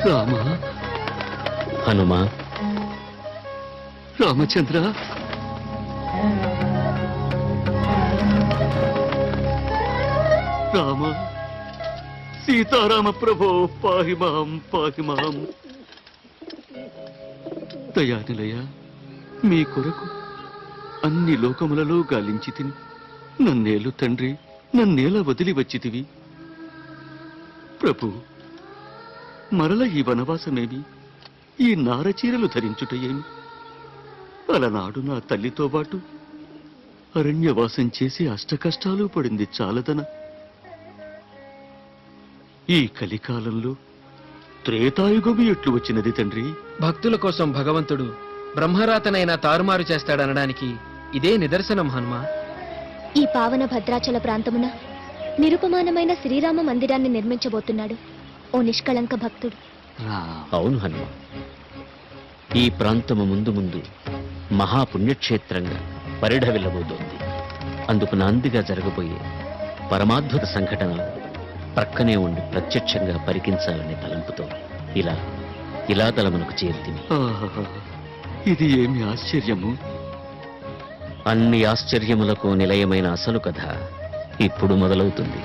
రామ, హనుమా, రామచంద్ర, రామ, సీతారామ ప్రభో పాహి మాం, పాహి మాం. దయానిలయ, మీ కొరకు అన్ని లోకములలో గాలించి తిని నన్నేలు తండ్రి, నన్నేల వదిలి వచ్చితివి. ప్రభు, మరల ఈ వనవాసమేమి, ఈ నారచీరలు ధరించుటయేమి? అలనాడు నా తల్లితో పాటు అరణ్యవాసం చేసి అష్టకష్టాలు పడింది చాలదన. ఈ కలికాలంలో త్రేతాయుగము ఎట్లు వచ్చినది తండ్రి? భక్తుల కోసం భగవంతుడు బ్రహ్మరాతనైనా తారుమారు చేస్తాడనడానికి ఇదే నిదర్శనం హనుమా. ఈ పావన భద్రాచల ప్రాంతమున నిరుపమానమైన శ్రీరామ మందిరాన్ని నిర్మించబోతున్నాడు ఓ నిష్కళంక భక్తుడు. అవును హనుమ, ఈ ప్రాంతము ముందు ముందు మహాపుణ్యక్షేత్రంగా పరిఢవిల్లబోతోంది. అందుకు నాందిగా జరగబోయే పరమాద్భుత సంఘటనలు ప్రక్కనే ఉండి ప్రత్యక్షంగా పరికించాలనే తలంపుతో ఇలా తలమునకు చేరుతుంది. ఆహాహా, ఇది ఏమి ఆశ్చర్యము! అన్ని ఆశ్చర్యములకు నిలయమైన అసలు కథ ఇప్పుడు మొదలవుతుంది.